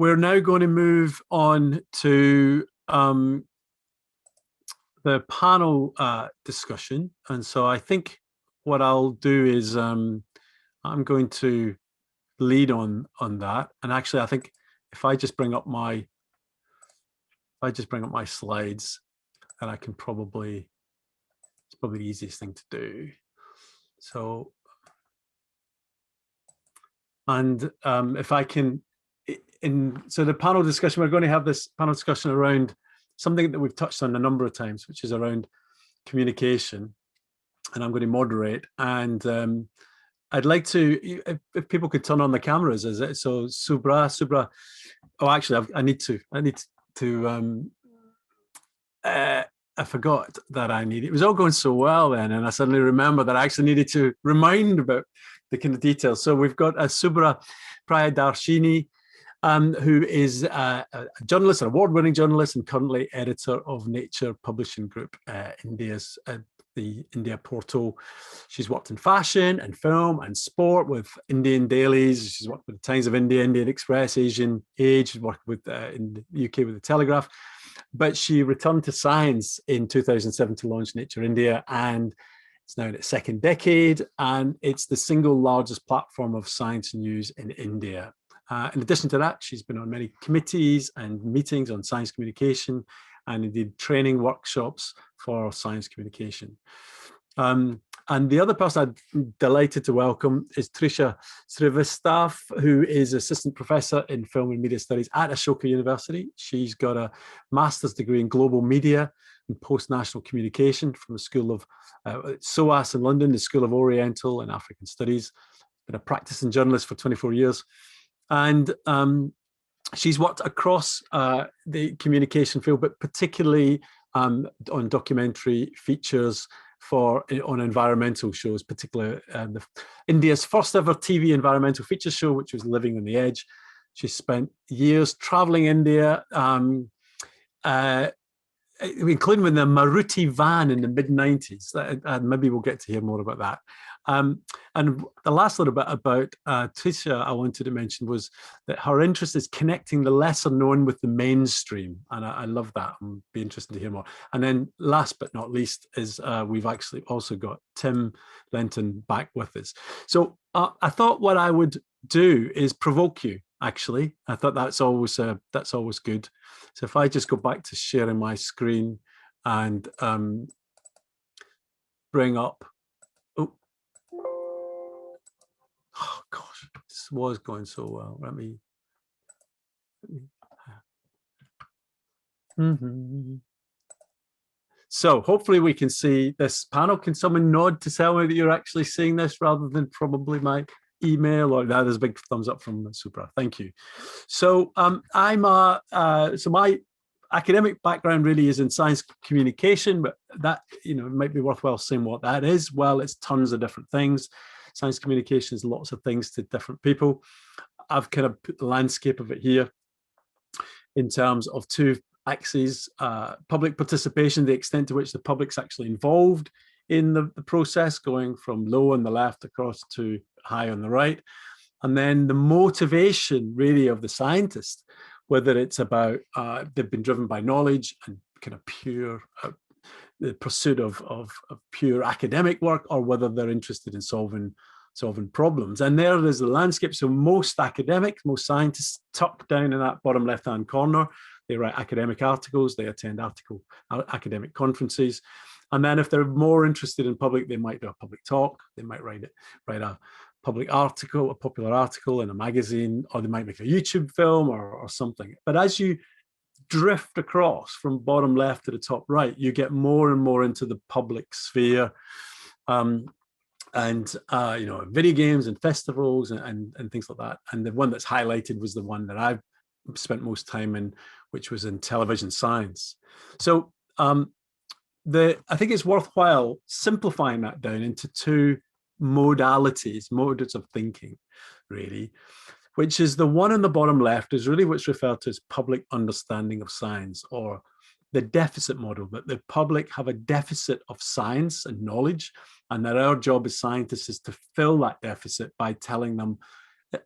we're now going to move on to the panel discussion. And so I think what I'll do is I'm going to lead on that. And actually, I think if I just bring up my slides, and I can probably, it's probably the easiest thing to do. So, and if I can, so the panel discussion, we're going to have this panel discussion around something that we've touched on a number of times, which is around communication, and I'm going to moderate. And I'd like to, if people could turn on the cameras, is it? So Subhra. Oh, actually, I need to. I forgot that it was all going so well then, and I suddenly remember that I actually needed to remind about the kind of details. So we've got Subhra Priyadarshini, who is a journalist, an award-winning journalist, and currently editor of Nature Publishing Group, India's the India portal. She's worked in fashion and film and sport with Indian dailies. She's worked with the Times of India, Indian Express, Asian Age. She's worked with in the UK with the Telegraph. But she returned to science in 2007 to launch Nature India, and it's now in its second decade, and it's the single largest platform of science news in India. In addition to that, she's been on many committees and meetings on science communication, and indeed training workshops for science communication. And the other person I'm delighted to welcome is Tisha Srivastav, who is assistant professor in film and media studies at Ashoka University. She's got a master's degree in global media and post-national communication from the School of SOAS in London, the School of Oriental and African Studies. Been a practicing journalist for 24 years. And she's worked across the communication field, but particularly on documentary features on environmental shows, particularly India's first ever TV environmental feature show, which was Living on the Edge. She spent years traveling India, including with the Maruti van in the mid-90s. Maybe we'll get to hear more about that. And the last little bit about Tisha I wanted to mention was that her interest is connecting the lesser known with the mainstream. And I love that. I'll be interested to hear more. And then last but not least is we've actually also got Tim Lenton back with us. So I thought what I would do is provoke you, actually. I thought that's always good. So if I just go back to sharing my screen and bring up, oh gosh, this was going so well. Let me So hopefully we can see this panel. Can someone nod to tell me that you're actually seeing this rather than probably my email? Or there's a big thumbs up from Subhra. Thank you. So so my academic background really is in science communication, but that it might be worthwhile saying what that is. Well, it's tons of different things. Science communication is lots of things to different people. I've kind of put the landscape of it here in terms of two axes: public participation, the extent to which the public's actually involved in the process, going from low on the left across to high on the right. And then the motivation really of the scientist, whether it's about they've been driven by knowledge and kind of pure the pursuit of pure academic work, or whether they're interested in solving problems. And there is the landscape. So most academics, most scientists, tucked down in that bottom left-hand corner, they write academic articles, they attend academic conferences. And then if they're more interested in public, they might do a public talk, they might write a public article, a popular article in a magazine, or they might make a YouTube film or something. But as you drift across from bottom left to the top right, you get more and more into the public sphere, video games and festivals and things like that. And the one that's highlighted was the one that I've spent most time in, which was in television science. So I think it's worthwhile simplifying that down into two modes of thinking, really, which is the one on the bottom left is really what's referred to as public understanding of science, or the deficit model, that the public have a deficit of science and knowledge, and that our job as scientists is to fill that deficit by telling them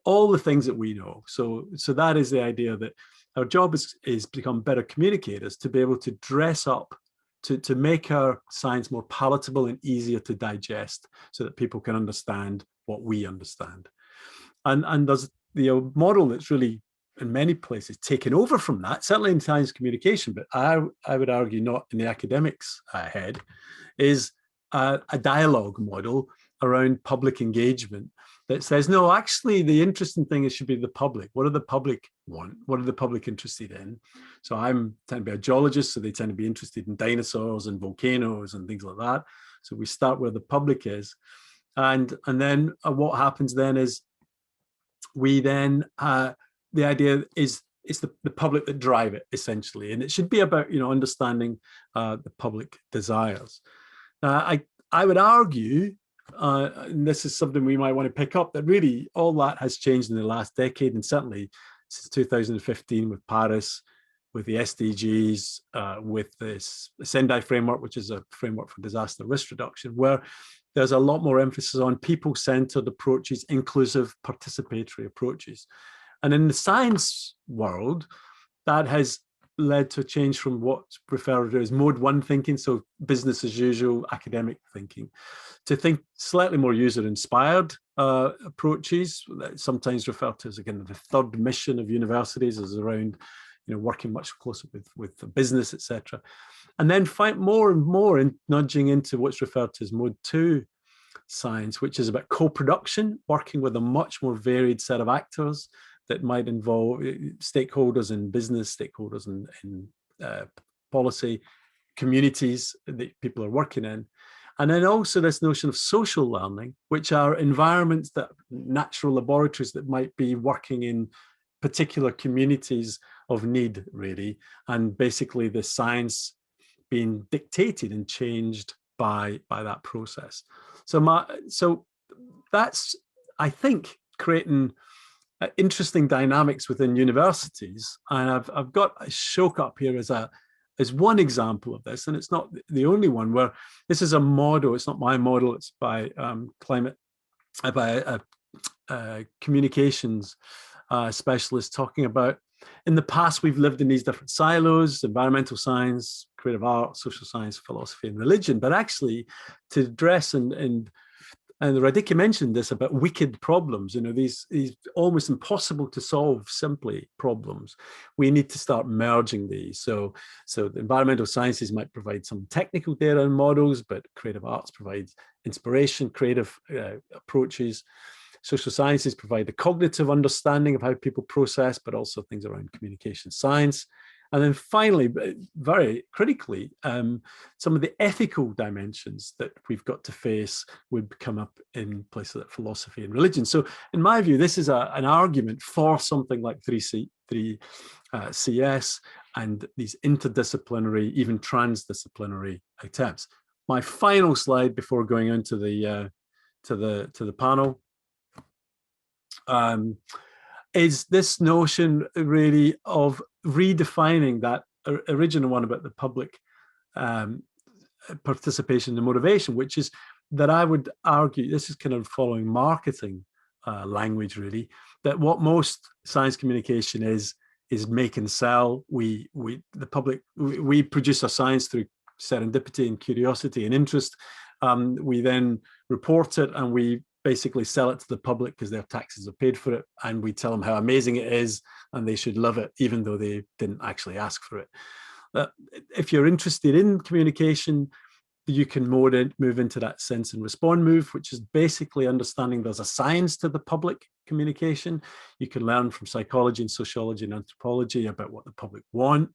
all the things that we know. So that is the idea that our job is become better communicators, to be able to dress up, to make our science more palatable and easier to digest, so that people can understand what we understand. And there's the model that's really in many places taken over from that, certainly in science communication, but I would argue not in the academics head, is a dialogue model around public engagement that says, no, actually the interesting thing is should be the public. What do the public want? What are the public interested in? So I'm tend to be a geologist, so they tend to be interested in dinosaurs and volcanoes and things like that. So we start where the public is. And then what happens then is we then, the idea is it's the public that drive it, essentially. And it should be about, understanding the public desires. I would argue, and this is something we might want to pick up, that really all that has changed in the last decade, and certainly since 2015 with Paris, with the SDGs, with this Sendai framework, which is a framework for disaster risk reduction, where there's a lot more emphasis on people-centered approaches, inclusive, participatory approaches. And in the science world, that has led to a change from what's referred to as mode one thinking, so business as usual, academic thinking, to think slightly more user-inspired approaches, sometimes referred to as, again, the third mission of universities is around, working much closer with the business, etc. And then find more and more in nudging into what's referred to as mode two science, which is about co-production, working with a much more varied set of actors that might involve stakeholders in business, stakeholders in policy, communities that people are working in. And then also this notion of social learning, which are environments, that natural laboratories that might be working in particular communities of need, really, and basically the science being dictated and changed by that process. So that's, I think, creating interesting dynamics within universities. And I've got Ashoka up here as one example of this, and it's not the only one, where this is a model. It's not my model. It's by communications specialist, talking about, in the past, we've lived in these different silos: environmental science, creative art, social science, philosophy, and religion. But actually, to address and Radhika mentioned this about wicked problems, these almost impossible to solve simply problems. We need to start merging these. So the environmental sciences might provide some technical data and models, but creative arts provides inspiration, creative approaches. Social sciences provide the cognitive understanding of how people process, but also things around communication science. And then finally, very critically, some of the ethical dimensions that we've got to face would come up in places like philosophy and religion. So in my view, this is an argument for something like 3CS and these interdisciplinary, even transdisciplinary attempts. My final slide before going into the panel is this notion really of redefining that original one about the public participation and motivation, which is that I would argue, this is kind of following marketing language, really, that what most science communication is make and sell. We produce our science through serendipity and curiosity and interest. We then report it, and we basically sell it to the public because their taxes are paid for it, and we tell them how amazing it is and they should love it, even though they didn't actually ask for it. If you're interested in communication, you can move into that sense and respond move, which is basically understanding there's a science to the public communication. You can learn from psychology and sociology and anthropology about what the public want,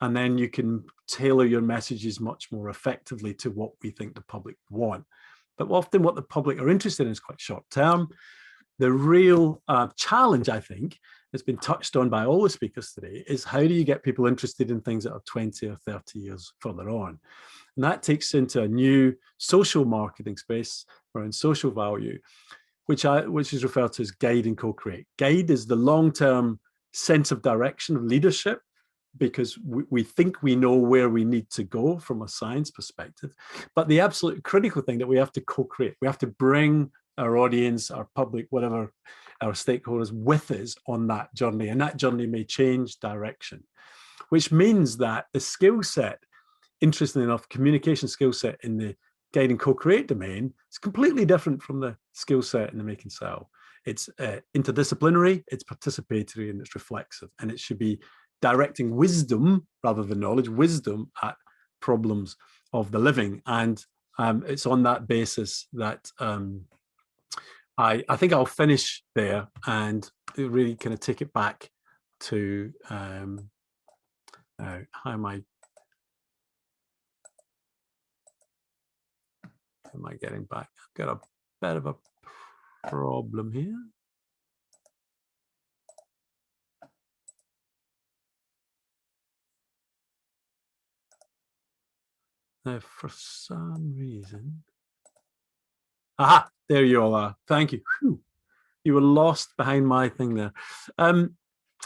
and then you can tailor your messages much more effectively to what we think the public want. But often what the public are interested in is quite short term. The real challenge, I think, has been touched on by all the speakers today, is how do you get people interested in things that are 20 or 30 years further on? And that takes into a new social marketing space around social value, which is referred to as guide and co-create. Guide is the long-term sense of direction of leadership, because we think we know where we need to go from a science perspective. But the absolute critical thing that we have to co-create, we have to bring our audience, our public, whatever, our stakeholders with us on that journey, and that journey may change direction, which means that the skill set, interestingly enough, communication skill set in the guide and co-create domain is completely different from the skill set in the make and sell. It's interdisciplinary, it's participatory, and it's reflexive, and it should be directing wisdom rather than knowledge, wisdom at problems of the living. And it's on that basis that I think I'll finish there and really kind of take it back to how am I getting back? I've got a bit of a problem here. Now, for some reason, aha, there you all are. Thank you. Whew. You were lost behind my thing there. And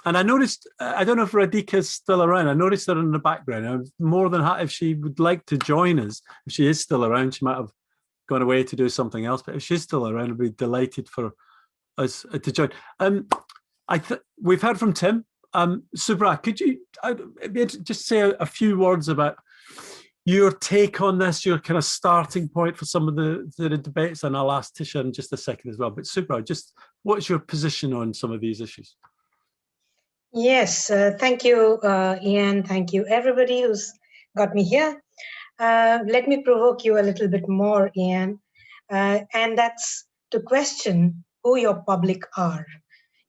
I noticed, I don't know if Radhika's still around. I noticed her in the background. I'm more than happy if she would like to join us. If she is still around, she might have gone away to do something else. But if she's still around, I'd be delighted for us to join. We've heard from Tim. Subhra, could you just say a few words about your take on this, your kind of starting point for some of the debates, and I'll ask Tisha in just a second as well. But Subhra, just what's your position on some of these issues? Yes, thank you, Iain. Thank you, everybody who's got me here. Let me provoke you a little bit more, Iain, and that's to question who your public are.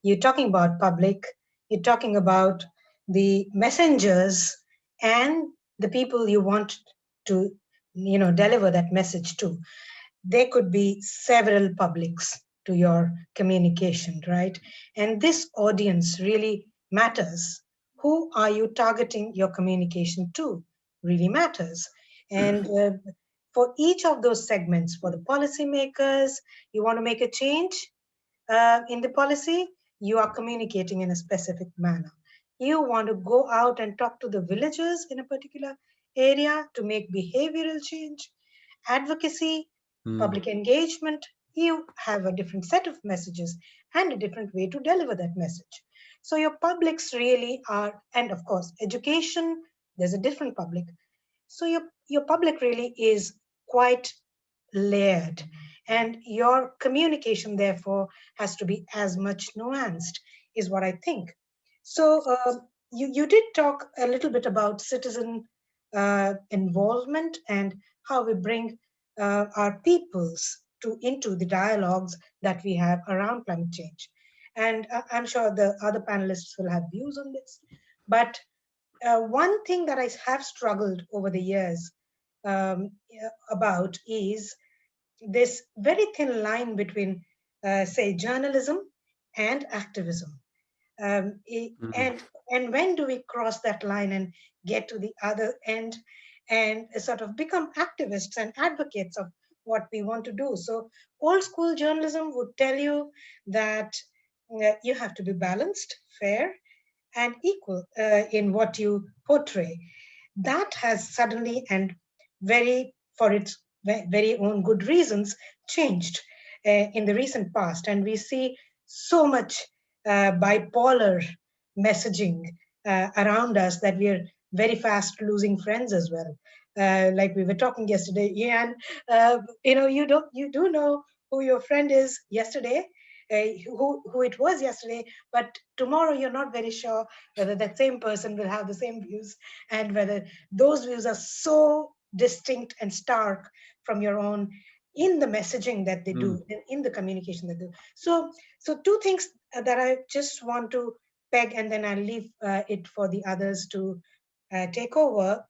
You're talking about public, you're talking about the messengers and the people you want to, deliver that message to. There could be several publics to your communication, right? And this audience really matters. Who are you targeting your communication to really matters. And for each of those segments, for the policymakers, you want to make a change in the policy, you are communicating in a specific manner. You want to go out and talk to the villagers in a particular area to make behavioral change, advocacy, public engagement, you have a different set of messages and a different way to deliver that message. So your publics really are, and of course, education, there's a different public. So your public really is quite layered, and your communication therefore has to be as much nuanced, is what I think. So you did talk a little bit about citizen involvement and how we bring our peoples into the dialogues that we have around climate change. And I'm sure the other panelists will have views on this. But one thing that I have struggled over the years about is this very thin line between, say, journalism and activism. And when do we cross that line and get to the other end and sort of become activists and advocates of what we want to do? So old school journalism would tell you that you have to be balanced, fair, and equal in what you portray. That has suddenly and for its very own good reasons, changed in the recent past. And we see so much bipolar messaging around us that we are very fast losing friends as well. Like we were talking yesterday, Iain, you do know who your friend is yesterday, who it was yesterday, but tomorrow you're not very sure whether that same person will have the same views and whether those views are so distinct and stark from your own in the messaging that they do, in the communication they do. So two things that I just want to peg, and then I'll leave it for the others to take over,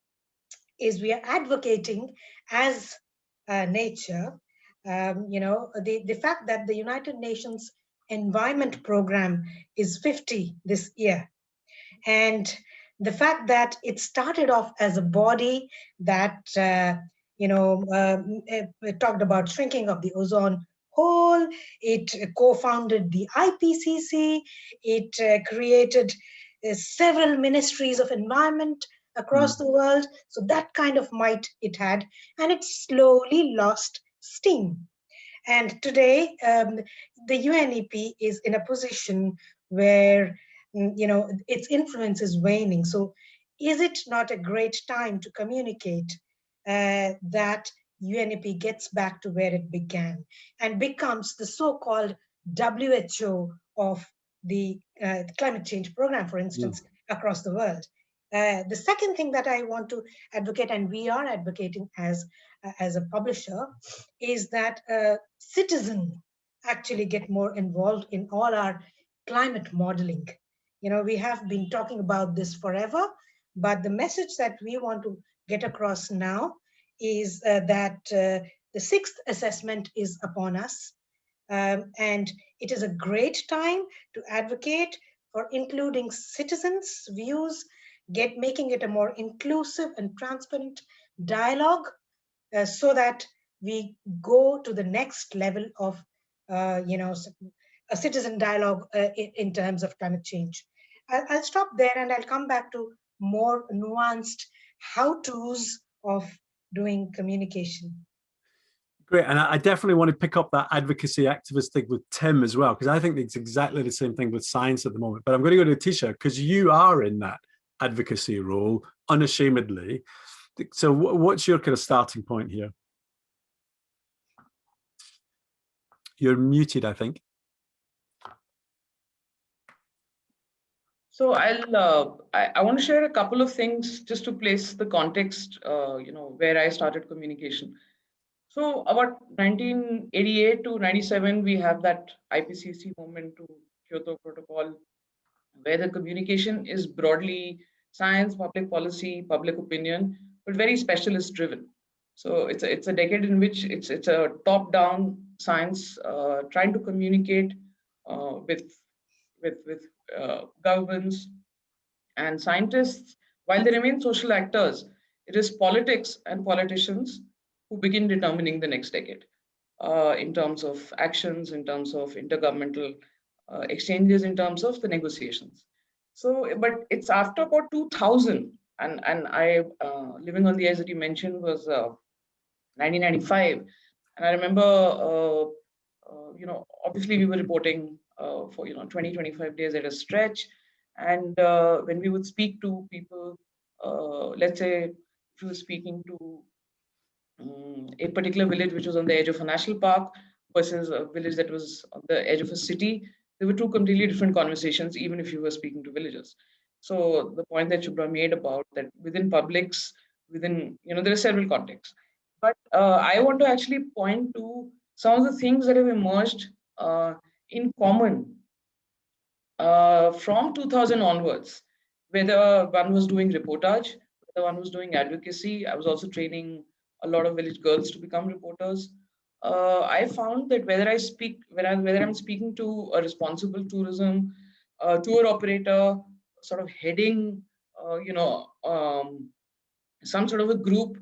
is we are advocating as nature, the fact that the United Nations Environment Program is 50 this year. And the fact that it started off as a body that, talked about shrinking of the ozone hole, it co-founded the IPCC, it created several ministries of environment across the world. So that kind of might it had, and it slowly lost steam. And today, the UNEP is in a position where, its influence is waning. So is it not a great time to communicate that UNEP gets back to where it began and becomes the so-called WHO of the climate change program, for instance, across the world? The second thing that I want to advocate, and we are advocating as a publisher, is that citizens actually get more involved in all our climate modeling. We have been talking about this forever, but the message that we want to get across now is that the sixth assessment is upon us. And it is a great time to advocate for including citizens' views, making it a more inclusive and transparent dialogue, so that we go to the next level of, a citizen dialogue in terms of climate change. I'll stop there and I'll come back to more nuanced how-tos of doing communication. Great, and I definitely want to pick up that advocacy activist thing with Tim as well, because I think it's exactly the same thing with science at the moment. But I'm going to go to Tisha, because you are in that advocacy role unashamedly. So what's your kind of starting point here? You're muted, I think. So I want to share a couple of things just to place the context, where I started communication. So about 1988 to 97, we have that IPCC movement to Kyoto Protocol, where the communication is broadly science, public policy, public opinion, but very specialist driven. So it's a decade in which it's a top-down science trying to communicate with governments and scientists. While they remain social actors, it is politics and politicians who begin determining the next decade in terms of actions, in terms of intergovernmental exchanges, in terms of the negotiations. So, but it's after about 2000, and I living on the edge that you mentioned was 1995, and I remember, obviously we were reporting for 20, 25 days at a stretch, and when we would speak to people, let's say if you were speaking to a particular village which was on the edge of a national park versus a village that was on the edge of a city, there were two completely different conversations, even if you were speaking to villagers. So the point that Subhra made about that within publics, there are several contexts. But I want to actually point to some of the things that have emerged in common from 2000 onwards, whether one was doing reportage, whether one was doing advocacy. I was also training a lot of village girls to become reporters. I found that whether I'm speaking to a responsible tourism tour operator, sort of heading, some sort of a group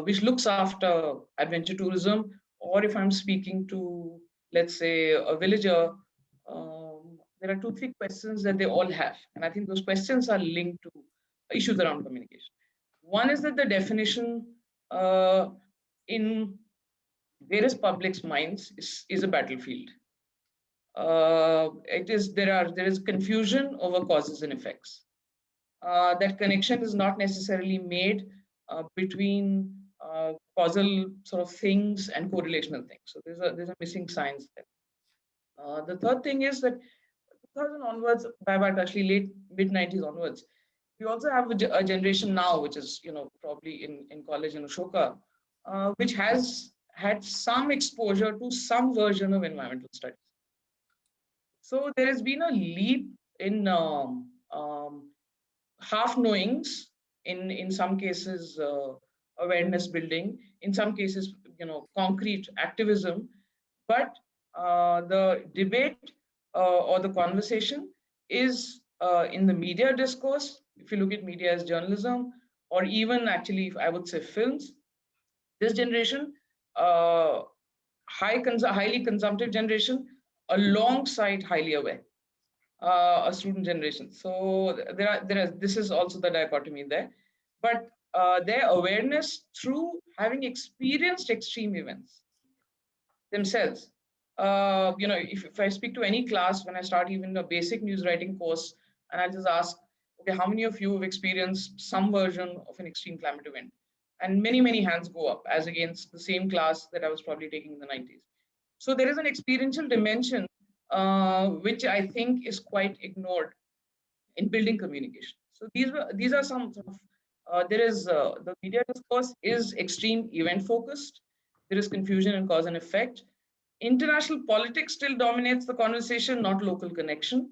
which looks after adventure tourism, or if I'm speaking to, let's say, a villager, there are 2-3 questions that they all have. And I think those questions are linked to issues around communication. One is that the definition in various publics' minds is a battlefield. There is confusion over causes and effects. That connection is not necessarily made between causal sort of things and correlational things. So there's a missing science there. The third thing is that 2000 onwards, by about actually late mid-90s onwards, we also have a generation now, which is probably in college in Ashoka, which has had some exposure to some version of environmental studies. So there has been a leap in half knowings, in some cases awareness building, in some cases concrete activism, but the debate or the conversation is in the media discourse. If you look at media as journalism, or even actually I would say films, this generation, highly consumptive generation, alongside highly aware, a student generation. So this is also the dichotomy there, but their awareness through having experienced extreme events themselves. If I speak to any class, when I start even a basic news writing course, and I just ask, okay, how many of you have experienced some version of an extreme climate event? And many hands go up, as against the same class that I was probably taking in the 90s. So there is an experiential dimension, which I think is quite ignored in building communication. So these are some sort of, the media discourse is extreme event focused. There is confusion in cause and effect. International politics still dominates the conversation, not local connection.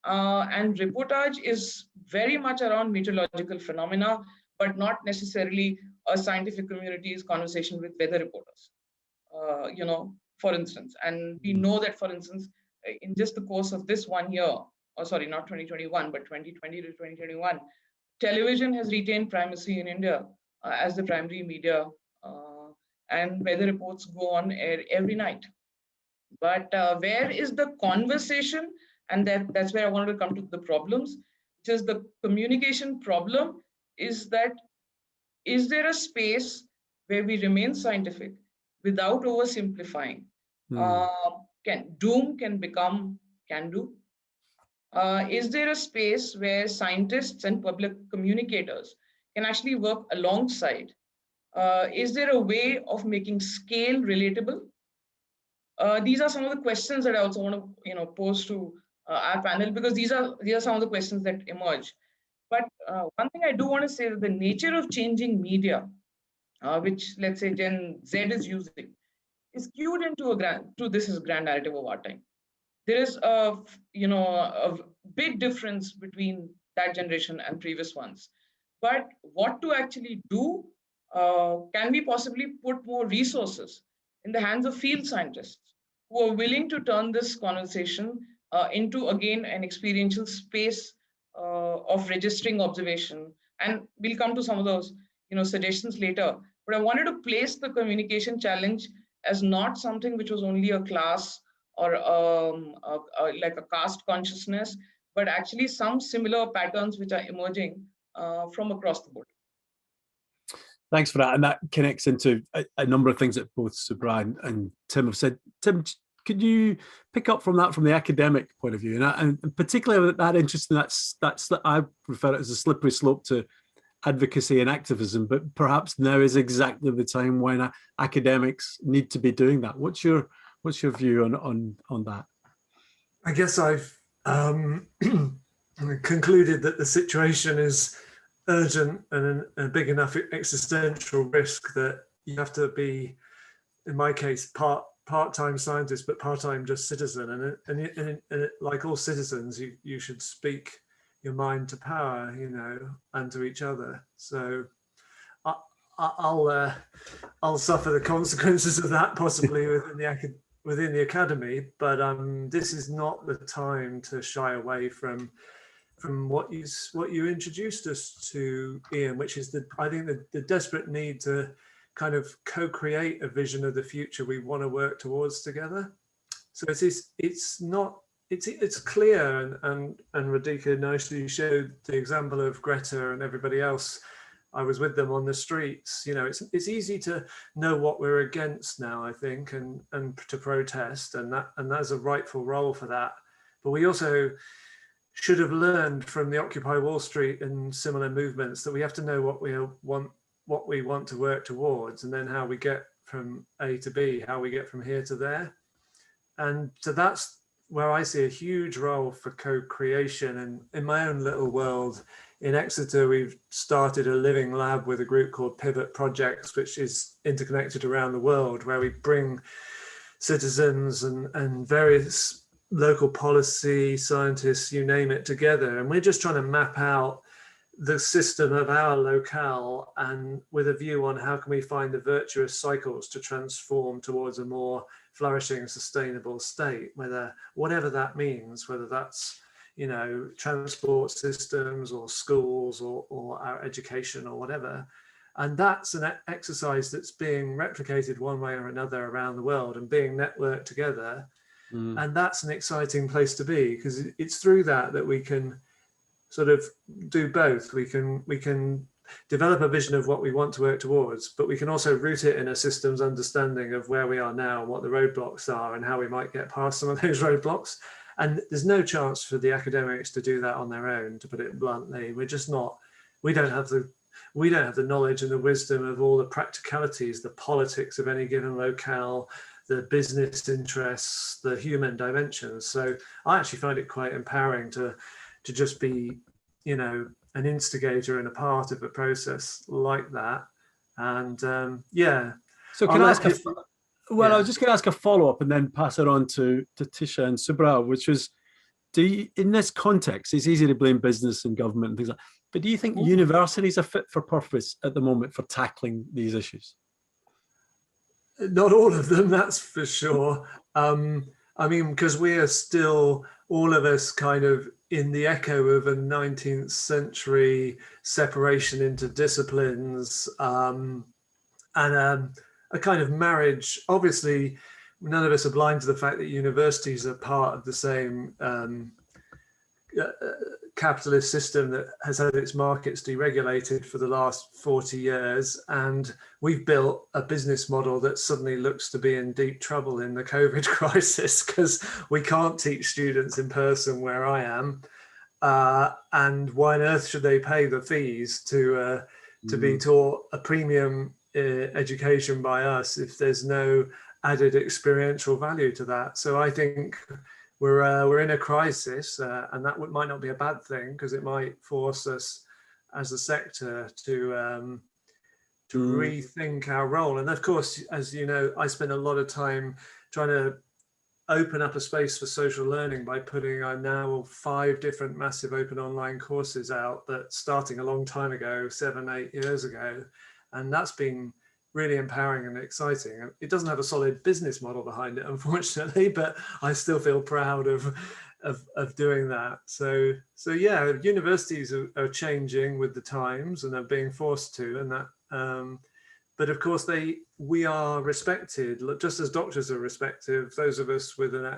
And reportage is very much around meteorological phenomena, but not necessarily a scientific community's conversation with weather reporters, for instance. And we know that, for instance, in just the course of this 1 year, or sorry, not 2021, but 2020 to 2021, television has retained primacy in India as the primary media, and weather reports go on air every night. But where is the conversation? And that's where I wanted to come to the problems, which is the communication problem, is that, is there a space where we remain scientific without oversimplifying? Doom can become can do? Is there a space where scientists and public communicators can actually work alongside? Is there a way of making scale relatable? These are some of the questions that I also want to pose to our panel, because these are some of the questions that emerge. But one thing I do want to say is that the nature of changing media, which let's say Gen Z is using, is skewed into this is grand narrative of our time. There is a big difference between that generation and previous ones. But what to actually do? Can we possibly put more resources in the hands of field scientists who are willing to turn this conversation into, again, an experiential space of registering observation? And we'll come to some of those suggestions later. But I wanted to place the communication challenge as not something which was only a class or like a caste consciousness, but actually some similar patterns which are emerging from across the board. Thanks for that. And that connects into a number of things that both Subhra and Tim have said. Tim, could you pick up from that from the academic point of view? And particularly that interesting, that's I refer it as a slippery slope to advocacy and activism, but perhaps now is exactly the time when academics need to be doing that. What's your view on that? I guess I've concluded that the situation is urgent and a big enough existential risk that you have to be, in my case, part-time scientist, but part-time just citizen. And like all citizens, you should speak your mind to power, and to each other. So I'll suffer the consequences of that possibly within the academy, but this is not the time to shy away from what you introduced us to, Iain, which is I think the desperate need to kind of co-create a vision of the future we want to work towards together. So it's clear, and Radhika nicely showed the example of Greta and everybody else. I was with them on the streets. It's easy to know what we're against now, I think, and to protest, and that's a rightful role for that. But we also should have learned from the Occupy Wall Street and similar movements that we have to know what we want to work towards, and then how we get from A to B, how we get from here to there. And so that's where I see a huge role for co-creation. And in my own little world in Exeter, we've started a living lab with a group called Pivot Projects, which is interconnected around the world, where we bring citizens and various local policy scientists, you name it, together. And we're just trying to map out the system of our locale, and with a view on how can we find the virtuous cycles to transform towards a more flourishing, sustainable state, whatever that means, whether that's transport systems or schools or our education or whatever. And that's an exercise that's being replicated one way or another around the world and being networked together. And that's an exciting place to be, because it's through that we can sort of do both. We can develop a vision of what we want to work towards, but we can also root it in a systems understanding of where we are now and what the roadblocks are and how we might get past some of those roadblocks. And there's no chance for the academics to do that on their own, to put it bluntly. We're just not, we don't have the knowledge and the wisdom of all the practicalities, the politics of any given locale, the business interests, the human dimensions. So I actually find it quite empowering to just be, you know, an instigator and a part of a process like that. And yeah. So can I ask I was just going to ask a follow-up and then pass it on to Tisha and Subhra, which was, in this context, it's easy to blame business and government and things like that, but do you think universities are fit for purpose at the moment for tackling these issues? Not all of them, that's for sure. I mean, because we are still, all of us, kind of in the echo of a 19th century separation into disciplines and a kind of marriage. Obviously, none of us are blind to the fact that universities are part of the same capitalist system that has had its markets deregulated for the last 40 years. And we've built a business model that suddenly looks to be in deep trouble in the COVID crisis because we can't teach students in person where I am. And why on earth should they pay the fees to be taught a premium education by us if there's no added experiential value to that? So I think we're in a crisis, and that might not be a bad thing because it might force us as a sector to rethink our role. And of course, as you know, I spend a lot of time trying to open up a space for social learning by putting now 5 different massive open online courses out that starting a long time ago, 7-8 years ago, and that's been really empowering and exciting. It doesn't have a solid business model behind it, unfortunately, but I still feel proud of doing that. So yeah, universities are changing with the times and are being forced to, and that. But of course, we are respected, just as doctors are respected. Those of us with an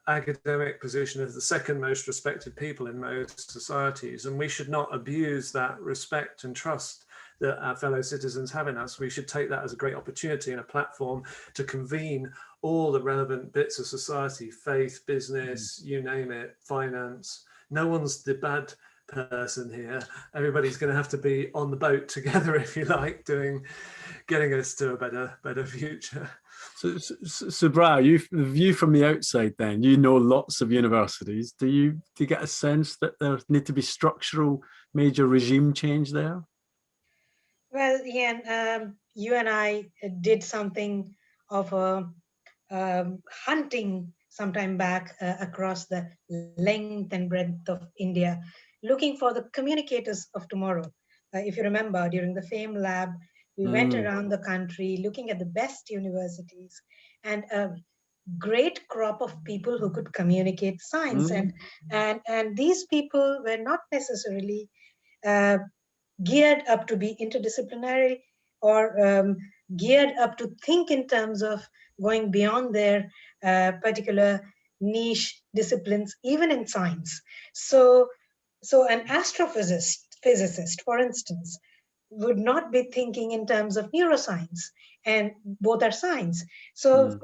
academic position as the second most respected people in most societies, and we should not abuse that respect and trust that our fellow citizens have in us. We should take that as a great opportunity and a platform to convene all the relevant bits of society, faith, business, you name it, finance. No one's the bad person here. Everybody's going to have to be on the boat together, if you like, getting us to a better future. So Subhra, the view from the outside then, you know lots of universities. Do you get a sense that there need to be structural major regime change there? Well, Iain, you and I did something of a hunting sometime back across the length and breadth of India, looking for the communicators of tomorrow. If you remember, during the FAME Lab, we went around the country looking at the best universities and a great crop of people who could communicate science. And these people were not necessarily geared up to be interdisciplinary or geared up to think in terms of going beyond their particular niche disciplines, even in science. So an astrophysicist, for instance, would not be thinking in terms of neuroscience, and both are science. So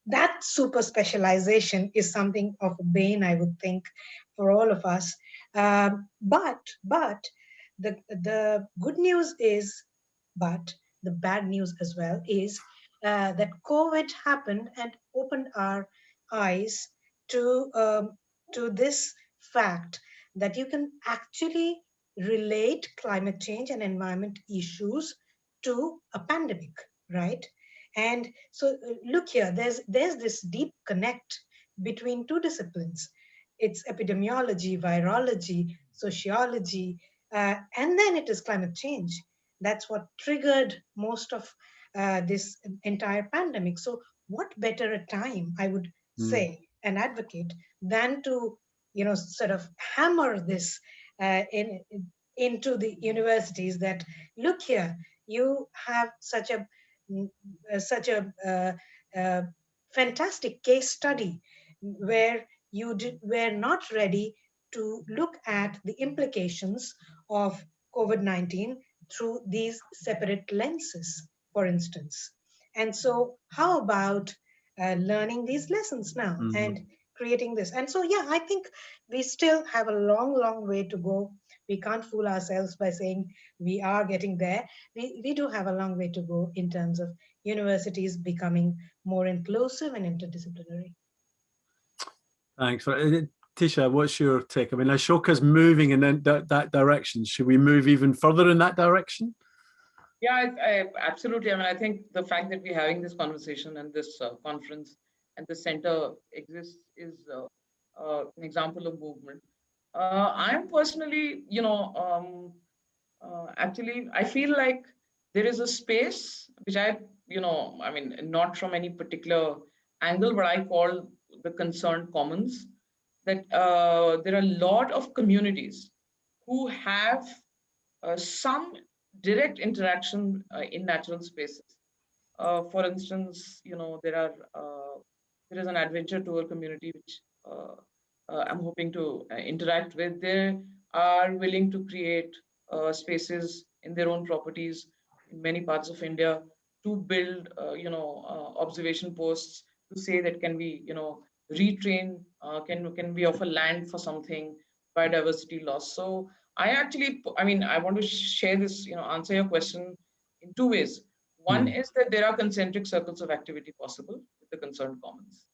that super specialization is something of a bane, I would think, for all of us. But the good news is, but the bad news as well is that COVID happened and opened our eyes to this fact that you can actually relate climate change and environment issues to a pandemic, right? And so look here, there's this deep connect between 2 disciplines. It's epidemiology, virology, sociology, and then it is climate change. That's what triggered most of this entire pandemic. So what better a time, I would say and advocate, than to sort of hammer this into the universities that, look here, you have such a fantastic case study where you were not ready to look at the implications of COVID-19 through these separate lenses, for instance. And so how about learning these lessons now and creating this? And so, yeah, I think we still have a long, long way to go. We can't fool ourselves by saying we are getting there. We do have a long way to go in terms of universities becoming more inclusive and interdisciplinary. Thanks. Tisha, what's your take? I mean, Ashoka's moving in that direction. Should we move even further in that direction? Yeah, absolutely. I mean, I think the fact that we're having this conversation and this conference and the center exists is an example of movement. I'm personally, actually, I feel like there is a space which I mean, not from any particular angle, but I call the concerned commons, that there are a lot of communities who have some direct interaction in natural spaces. For instance, there is an adventure tour community which I'm hoping to interact with. They are willing to create spaces in their own properties in many parts of India to build, observation posts to say that can we, retrain, can we offer land for something, biodiversity loss. So I want to share this, answer your question in two ways. One is that there are concentric circles of activity possible with the concerned commons.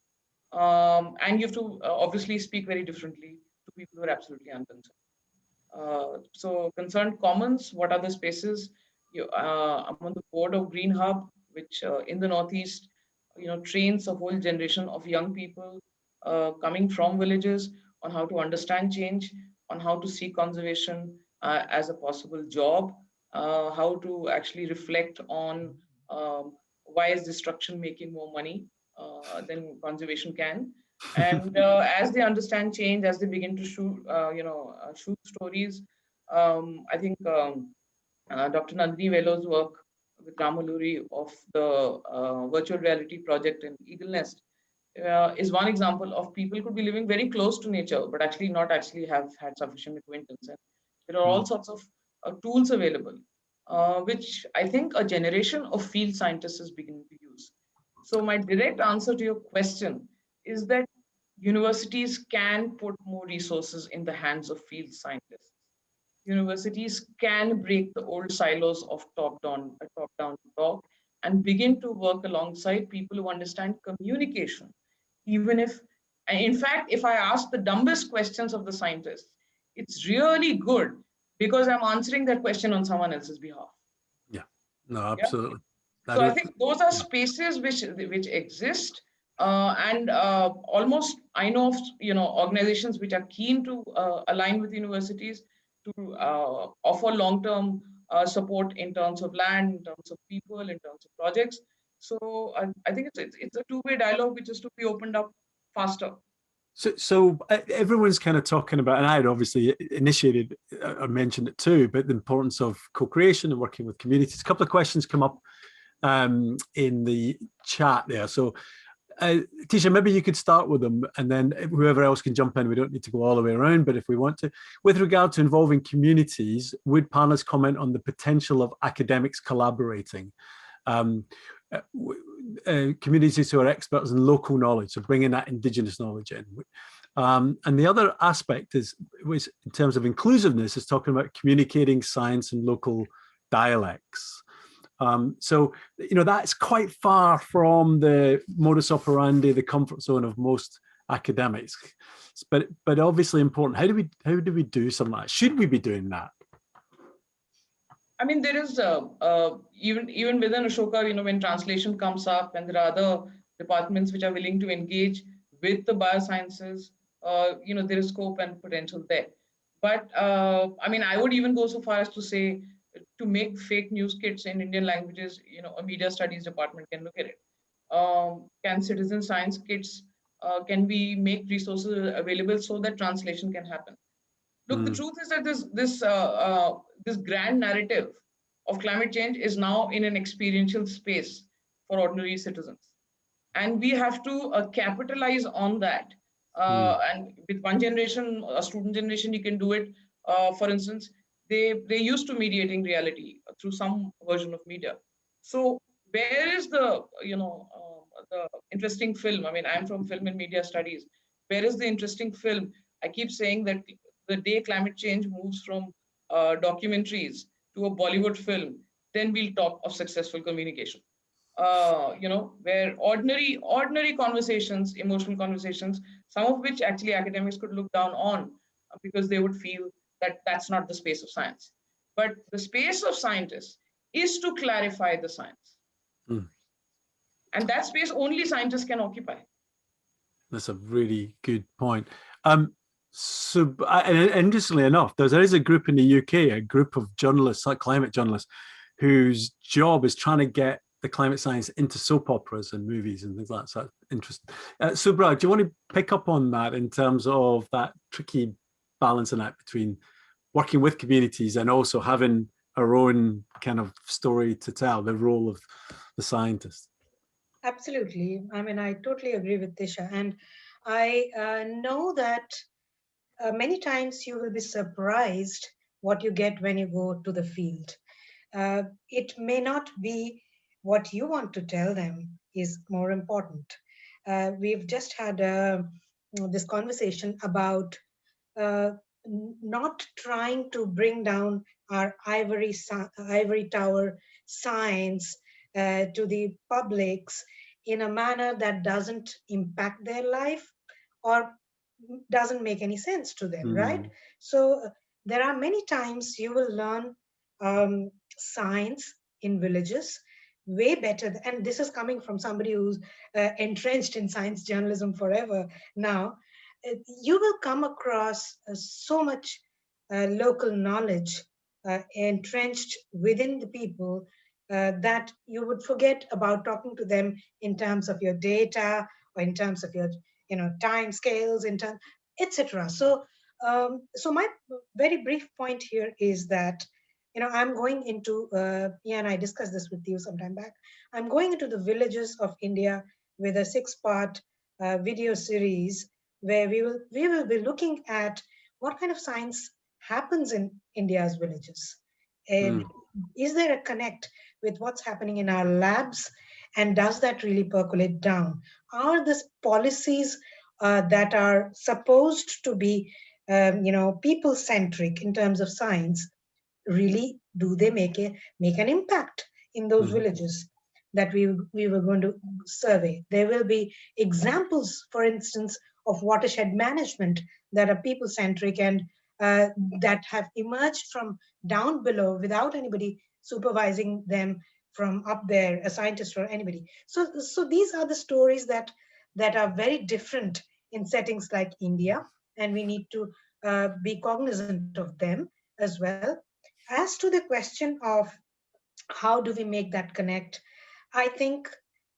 And you have to obviously speak very differently to people who are absolutely unconcerned. So concerned commons, what are the spaces? I'm on the board of Green Hub, which in the Northeast, trains a whole generation of young people coming from villages on how to understand change, on how to see conservation as a possible job, how to actually reflect on why is destruction making more money than conservation can. And as they understand change, as they begin to shoot stories, I think Dr. Nandini Velo's work with Ramaluri of the virtual reality project in Eagle Nest is one example of people could be living very close to nature, but actually not actually have had sufficient acquaintance. And there are all sorts of tools available, which I think a generation of field scientists is beginning to use. So my direct answer to your question is that universities can put more resources in the hands of field scientists. Universities can break the old silos of top-down to top and begin to work alongside people who understand communication. Even if, in fact, if I ask the dumbest questions of the scientists, it's really good because I'm answering that question on someone else's behalf. Yeah, no, absolutely. Yeah? So I think those are spaces which exist, and almost I know of organizations which are keen to align with universities to offer long-term support in terms of land, in terms of people, in terms of projects. So I think it's a two-way dialogue which is to be opened up faster. So everyone's kind of talking about, and I had obviously initiated or mentioned it too, but the importance of co-creation and working with communities. A couple of questions come up in the chat there. So Tisha, maybe you could start with them and then whoever else can jump in. We don't need to go all the way around, but if we want to. With regard to involving communities, would panelists comment on the potential of academics collaborating? Communities who are experts in local knowledge, so bringing that indigenous knowledge in. And the other aspect was in terms of inclusiveness, is talking about communicating science in local dialects. So, that's quite far from the modus operandi, the comfort zone of most academics, but obviously important. How do we do something like that? Should we be doing that? I mean, there is even within Ashoka, when translation comes up and there are other departments which are willing to engage with the biosciences, there is scope and potential there. But I mean, I would even go so far as to say, to make fake news kits in Indian languages, a media studies department can look at it. Can citizen science kits, can we make resources available so that translation can happen? Look, the truth is that this grand narrative of climate change is now in an experiential space for ordinary citizens. And we have to capitalize on that. And with one generation, a student generation, you can do it. For instance, They're used to mediating reality through some version of media. So where is the, the interesting film? I mean, I'm from film and media studies. Where is the interesting film? I keep saying that the day climate change moves from documentaries to a Bollywood film, then we'll talk of successful communication. Where ordinary conversations, emotional conversations, some of which actually academics could look down on because they would feel that that's not the space of science. But the space of scientists is to clarify the science. Mm. And that space only scientists can occupy. That's a really good point. So, and interestingly enough, there is a group in the UK, a group of journalists, like climate journalists, whose job is trying to get the climate science into soap operas and movies and things like that. So interesting. Subhra, do you want to pick up on that in terms of that tricky balancing act between working with communities and also having our own kind of story to tell, the role of the scientist? Absolutely. I mean, I totally agree with Tisha. And I know that many times you will be surprised what you get when you go to the field. It may not be what you want to tell them is more important. We've just had this conversation about not trying to bring down our ivory tower science to the publics in a manner that doesn't impact their life or doesn't make any sense to them, right? So there are many times you will learn science in villages way better. And this is coming from somebody who's entrenched in science journalism forever now. You will come across so much local knowledge entrenched within the people that you would forget about talking to them in terms of your data or in terms of your time scales, in terms, etc. So so my very brief point here is that I'm going into and I discussed this with you some time back. I'm going into the villages of India with a 6-part video series where we will be looking at what kind of science happens in India's villages. And is there a connect with what's happening in our labs, and does that really percolate down? Are these policies that are supposed to be people-centric in terms of science, really do they make an impact in those villages that we were going to survey? There will be examples, for instance, of watershed management that are people-centric and that have emerged from down below without anybody supervising them from up there, a scientist or anybody. So these are the stories that are very different in settings like India, and we need to be cognizant of them as well. As to the question of how do we make that connect, I think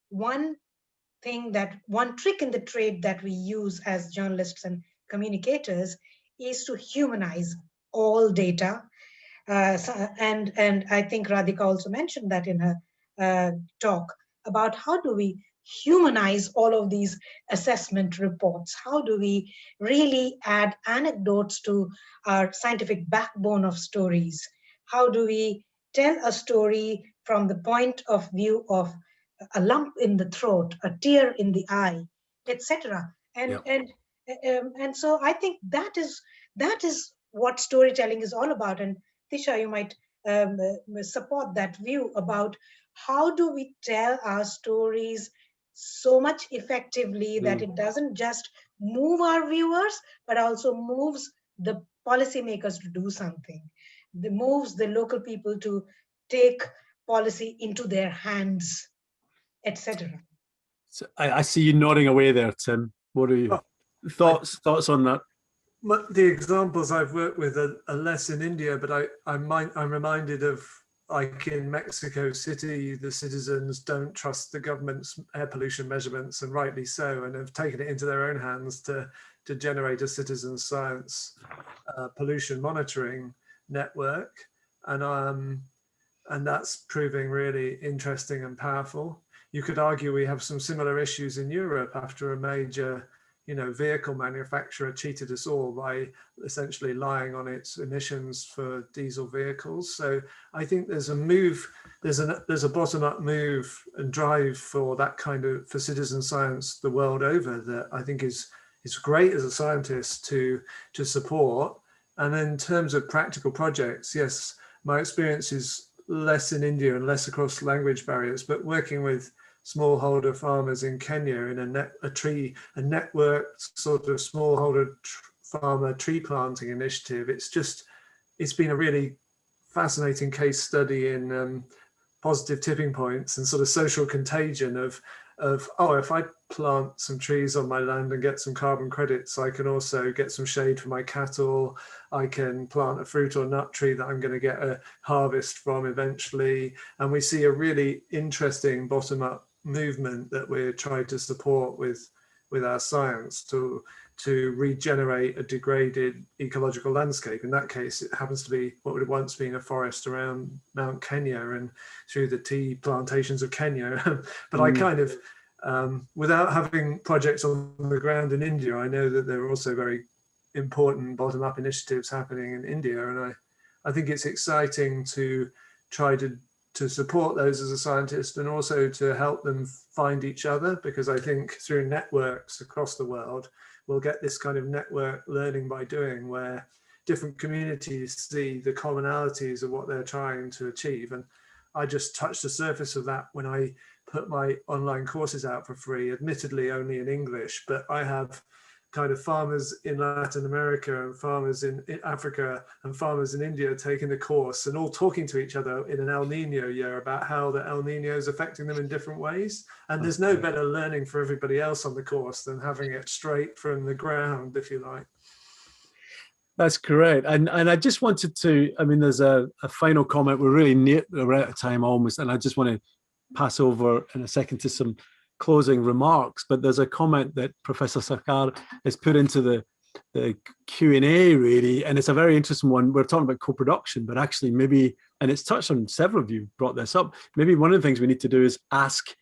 one trick in the trade that we use as journalists and communicators is to humanize all data. And I think Radhika also mentioned that in her talk about how do we humanize all of these assessment reports? How do we really add anecdotes to our scientific backbone of stories? How do we tell a story from the point of view of a lump in the throat, a tear in the eye, etc.? And so I think that is what storytelling is all about. And Tisha, you might support that view about how do we tell our stories so much effectively that it doesn't just move our viewers, but also moves the policymakers to do something. It moves the local people to take policy into their hands, etc. So I see you nodding away there, Tim. What are your thoughts on that? The examples I've worked with are less in India, but I'm reminded of, like in Mexico City, the citizens don't trust the government's air pollution measurements, and rightly so, and have taken it into their own hands to generate a citizen science pollution monitoring network, and that's proving really interesting and powerful. You could argue we have some similar issues in Europe after a major vehicle manufacturer cheated us all by essentially lying on its emissions for diesel vehicles. So I think there's a move, there's a bottom-up move and drive for that kind of, for citizen science the world over, that I think is great as a scientist to support. And in terms of practical projects, yes, my experience is less in India and less across language barriers, but working with smallholder farmers in Kenya in a networked sort of smallholder farmer tree planting initiative. It's been a really fascinating case study in positive tipping points and sort of social contagion of oh, if I plant some trees on my land and get some carbon credits, I can also get some shade for my cattle. I can plant a fruit or nut tree that I'm going to get a harvest from eventually. And we see a really interesting bottom-up movement that we're trying to support with our science to regenerate a degraded ecological landscape. In that case, it happens to be what would have once been a forest around Mount Kenya and through the tea plantations of Kenya. But I kind of, without having projects on the ground in India, I know that there are also very important bottom-up initiatives happening in India. And I think it's exciting to try to support those as a scientist and also to help them find each other, because I think through networks across the world, we'll get this kind of network learning by doing, where different communities see the commonalities of what they're trying to achieve. And I just touched the surface of that when I put my online courses out for free, admittedly only in English, but I have kind of farmers in Latin America and farmers in Africa and farmers in India taking the course and all talking to each other in an El Nino year about how the El Nino is affecting them in different ways. And there's no better learning for everybody else on the course than having it straight from the ground, if you like. That's correct. And I just wanted to, I mean, there's a final comment. We're out of time almost, and I just want to pass over in a second to some closing remarks, but there's a comment that Professor Sarkar has put into the Q&A really, and it's a very interesting one. We're talking about co-production, but actually maybe, and it's touched on, several of you brought this up, maybe one of the things we need to do is ask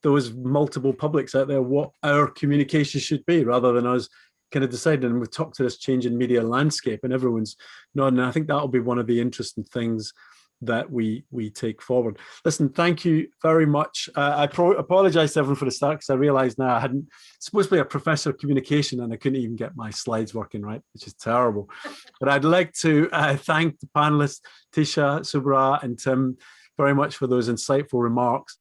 those multiple publics out there what our communication should be, rather than us kind of deciding. And we've talked to this changing media landscape and everyone's nodding. And I think that'll be one of the interesting things that we take forward. Listen, thank you very much. I apologize to everyone for the start, because I realized now I hadn't, supposed to be a professor of communication and I couldn't even get my slides working right, which is terrible. But I'd like to thank the panelists, Tisha, Subhra and Tim, very much for those insightful remarks.